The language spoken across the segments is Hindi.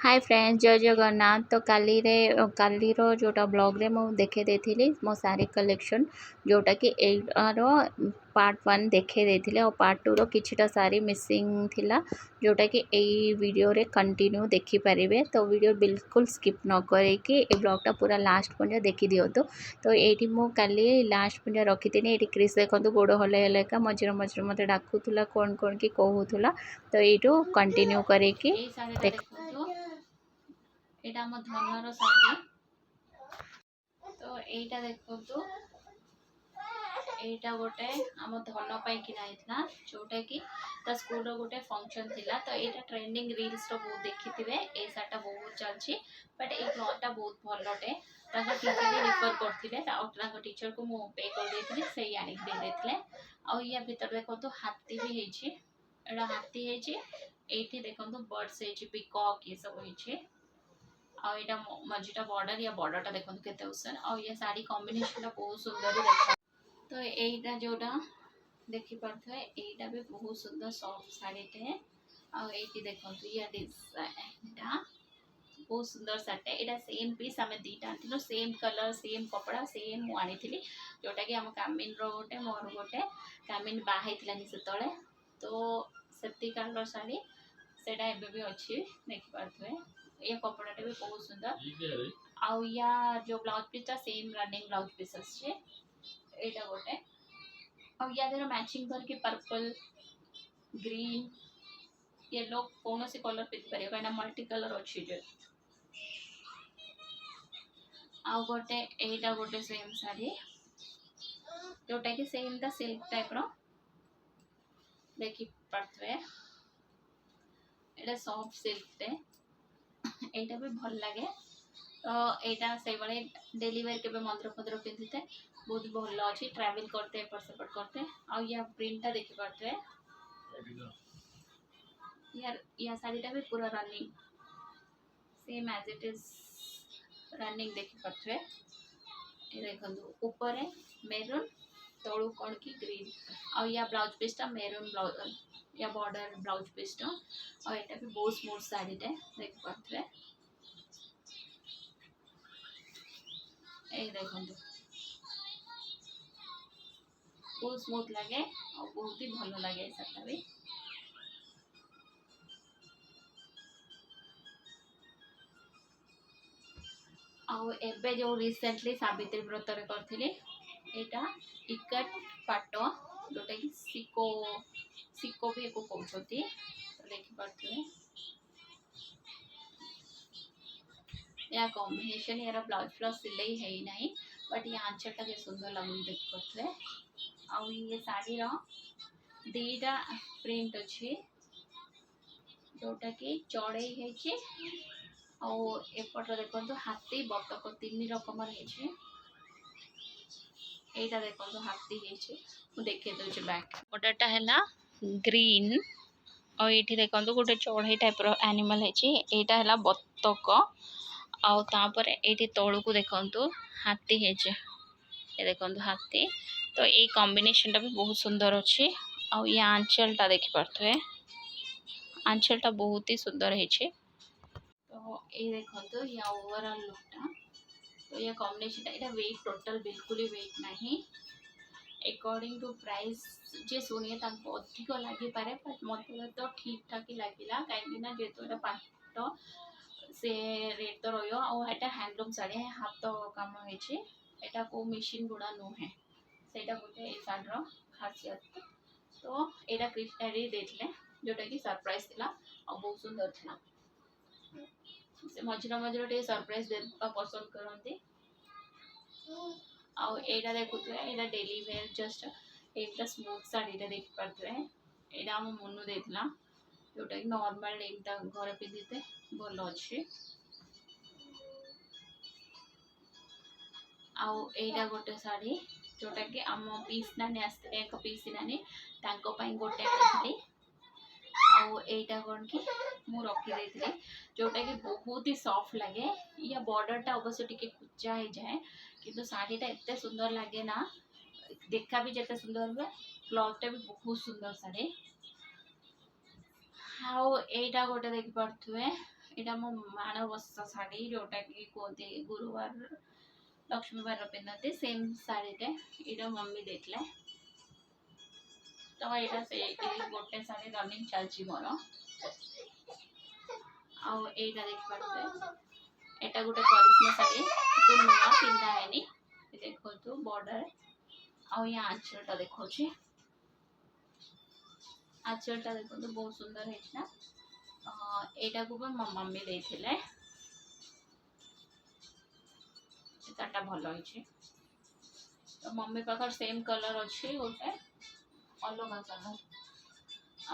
हाय फ्रेंड्स जय जगन्नाथ। तो कालीर जोटा ब्लॉग रे मु देखे देथिली मो सारी कलेक्शन जोटा कि एर पार्ट 1 देखे देथिले और पार्ट 2 रो किछिटा सारी मिसिंग थिला जोटा कि एई वीडियो रे कंटिन्यू देखि परिबे। तो वीडियो बिल्कुल स्किप न करे कि ए ब्लॉगटा पूरा लास्ट पन्जा देखि दियो। तो एठी मु काली लास्ट पन्जा रखिथिनी। एठी क्रिस देखंतु गोड़ हले हले का मझिर मझिर मते डाकुथुला कोन कोन की कहूथुला। तो एठू कंटिन्यू करे कि देखंतु एटा हम धनर शाढ़ी। तो एटा देखो एटा गोटे आम धन पाई किना जोटा कि ता स्कूल रो गोटे फंक्शन थिला। तो एटा ट्रेंडिंग रील्स रो बहुत देखिथिबे। ए साटा बहुत चलछि बट ए ब्लॉगटा बहुत भलोटे। ताका टीचर रिफर करथिले ताका टीचर को मु पे कर देथिले सेही आनि दे देथिले। आ या भीतर देखो तो हाथी भी हेछि। एटा हाथी हेछि। एठी देखो तो बर्ड्स हेछि पीकॉक ये सब हेछि। आ एटा मझीटा बॉर्डर या बॉर्डरटा देखो केते उसन आ ये साड़ी कॉम्बिनेशन बहुत सुंदर देखा। तो एटा जोटा देखि परथे एटा भी बहुत सुंदर सॉफ्ट साड़ी टे। आ एटी देखो ये डिजाइनटा बहुत सुंदर साटे। एटा सेम पीस हमें दीटा आनथिलो सेम कलर सेम कपड़ा सेम मु आनीथिली जोटा कि हम कामिन रो गोटे मोर गोटे कामिन बाहाइथिलानी सेतळे। तो सेती कलर साड़ी सेटा एबे भी अछि देखि परथे। ये कपड़ाटा भी बहुत सुंदर आउ या जो ब्लाउज पीसटा सेम रनिंग ब्लाउज पीस अछि। एटा गोटे आउ या देर मैचिंग करके पर्पल ग्रीन येलो कोनो से कलर पिन परियो काना मल्टी कलर अछि जे। आउ गोटे एटा गोटे सेम साड़ी जोटा कि सेम ता सिल्क टाइप रो देखि परथे। एटा सॉफ्ट सिल्क टे एटा भी भल लागे। तो एटा से बड़े डेली वेयर के मंत्र फद्र पिंधिते बहुत भल अछि ट्रैवल करते एपर सेपर करते। आ या प्रिंटटा देखि परथे यार या साड़ीटा भी पूरा running same as it is running देखि परथे। ए देखंतु ऊपर मेरून तळु कोन की ग्रीन आ या ब्लाउज पीसटा मेरून ब्लाउज या बॉर्डर ब्लाउज पीसटा और एटा भी बहुत स्मूथ साड़ीटे देखि परथे। ए देखंतु बहुत स्मूथ लगे और बहुत ही भलो लगे साटा भी। आउ एबे जो रिसेंटली सावित्री व्रत रे करथिले एटा इकट पाटो जोटा कि सिको भी एको कहउछथि देखि परथिले। या कॉम्बिनेशन यार ब्लाउज प्लस सिलाई है ही नहीं बट ये आंचलटा के सुंदर लगुन देखि परथिले। आउ ये साड़ी रो दीटा प्रिंट अछि जोटा कि चौड़ाई हेछि और एपट देखो हाथी बतक तीन रकम हेछि। एटा देखो हाथी हेछि मु देखे दोछ बैक गोटेटा हैला ग्रीन और एठी देखो गोटे चौड़ाई टाइप रो एनिमल हेछि। एटा हैला बतक आउ तापर एठी तळु को देखंतु हाथी हेछि। ए देखंतु हाथी तो ए कॉम्बिनेशन टा भी बहुत सुंदर अछि। आउ ये आंचलटा देखि परथवे आंचलटा बहुत ही सुंदर हेछि। तो ये देखो या ओवरऑल लुकटा तो ये कॉम्बिनेशन एटा वेट टोटल बिल्कुल ही वेट नहीं अकॉर्डिंग टू प्राइस जे सुनिए ताको अधिक लागि पारे बट मते तो ठीक ठाक ही लागिला काहे ना जेतो एटा पाटो से रेट तो रहियो और एटा हैंडलूम साड़ी है हाथ काम हेछि। एटा को मशीन गुडा नो है सेटा गोटे ए साड़ी रो खासियत। तो एटा क्रिस्टारी देथिले जोटा कि सरप्राइज थिला और बहुत सुंदर थिला। से मझिरा मझिरा टे सरप्राइज देबा पसंद करंती। आउ एटा देखुथले एटा डेली वेयर जस्ट एटा स्मूथ साड़ी रे देख परथले। एटा हम मनु देथिला जोटा कि नॉर्मल एटा घर पिंधिते भलो अछि। आउ एटा गोटे साड़ी जोटा कि हम पीस नानी आस्ते एक पीस नानी तांको पई गोटे आनिथिली। आउ एटा कोन की मु रखी देथिली जोटा कि बहुत ही सॉफ्ट लगे। या बॉर्डरटा अवश्य टिके कुचा हे जाए किंतु साड़ीटा एते सुंदर लगे ना देखा भी जते सुंदर हुए क्लॉथटा भी बहुत सुंदर साड़ी। आउ एटा गोटे देखि परथुए ଏଇଟା ମୋ ମାଣବସା ଶାଢ଼ୀ ଯୋଉଟାକି କୁହନ୍ତି ଗୁରୁବାର ଲକ୍ଷ୍ମୀବାର ପିନ୍ଧନ୍ତି ସେମ୍ ଶାଢ଼ୀଟେ ଏଇଟା ମମ୍ମି ଦେଇଥିଲେ। ତ ଏଇଟା ସେ ଗୋଟେ ଶାଢ଼ୀ ରନିଂ ଚାଲିଛି ମୋର। ଆଉ ଏଇଟା ଦେଖିପାରୁଥିବେ ଏଇଟା ଗୋଟେ କରିସ୍ମା ଶାଢ଼ୀ ନୂଆ ପିନ୍ଧା ହେଇନି। ଦେଖନ୍ତୁ ବର୍ଡର ଆଉ ୟା ଆଞ୍ଚଳଟା ଦେଖଉଛି। ଆଞ୍ଚଳଟା ଦେଖନ୍ତୁ ବହୁତ ସୁନ୍ଦର ହେଇଛି ନା। ଏଇଟାକୁ ବି ମୋ ମମ୍ମି ଦେଇଥିଲେ। ଶାଢ଼ୀଟା ଭଲ ହେଇଛି। ତ ମମ୍ମି ପାଖରେ ସେମ୍ କଲର୍ ଅଛି ଗୋଟେ ଅଲଗା କଲର୍।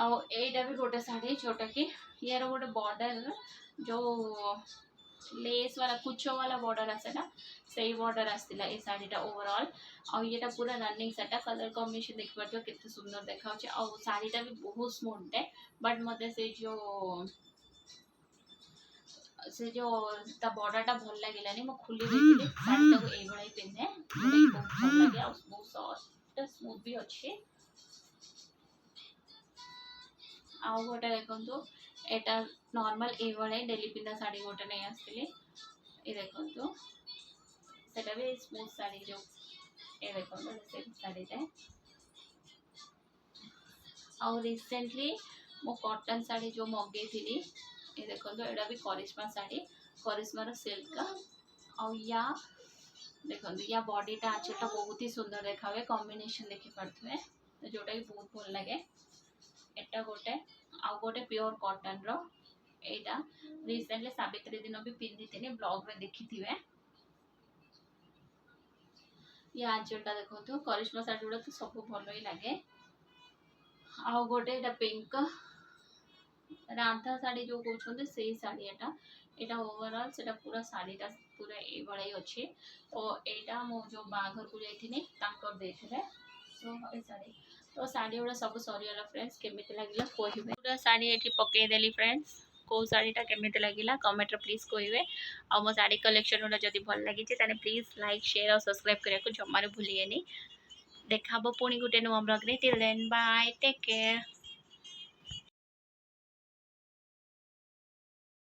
ଆଉ ଏଇଟା ବି ଗୋଟେ ଶାଢ଼ୀ ଯୋଉଟାକି ୟାର ଗୋଟେ ବର୍ଡର ଯୋଉ ଲେସ୍ वाला कुचो वाला बॉर्डर आसे ना सही बॉर्डर आसला ए साड़ीटा ओवरऑल। और येटा पूरा रनिंग सेटा कलर कॉम्बिनेशन देख पारथो केते सुंदर देखाउछ। और साड़ीटा भी बहुत स्मूथ है बट मते से जो ता बॉर्डरटा भल लागिलानी मो खुली देथिले साड़ीटा को एई भलाई पिन्ने बहुत भल लागे और बहुत सॉफ्ट स्मूथ भी अछि। आउ गोटे देखंतु एटा नॉर्मल ए भलाई डेली पिन्ना साड़ी गोटे नै आस्तिली ए देखंतु सेटा भी स्मूथ साड़ी जो ए देखंतु से साड़ीटा। और रिसेंटली मो कॉटन साड़ी जो मगे थी ये देखो एटा भी करिश्मा साड़ी करिश्मार सिल्क। और या देखो या बॉडीटा आंचलटा बहुत ही सुंदर देखा हुए कॉम्बिनेशन देखि पारथुए तो जोटा भी बहुत भल लगे। एटा गोटे आउ गोटे प्योर कॉटन रो एटा रिसेंटली सावित्री दिन भी पिंधिथिनी ब्लॉग में देखिथिवे। या आंचलटा देखो करिश्मा साड़ी गुड़ा तो सब भल ही लगे। आउ गोटे एटा पिंक राधा साड़ी जो कहते से साड़ी एटा ओवरऑल सेटा पूरा साड़ीटा पूरा ए भलाई अच्छे। तो एटा मो जो बाघर को जाइथिनी तांकर देथिले तो ए साड़ी तो साड़ी गुड़ा सब सरीगला फ्रेंड्स केमिति लागिला कहिबे। पूरा साड़ी एठी पके देली फ्रेंड्स को साड़ीटा केमिति लागिला कमेंट रे प्लीज कहिबे। आ मो साड़ी कलेक्शन गुड़ा जदी भल लागी छै ताने प्लीज लाइक शेयर और सब्सक्राइब करिया को जमारे भूलिएनी। देखाबो पुणी गुटे नुवा ब्लॉग रे till then bye take care.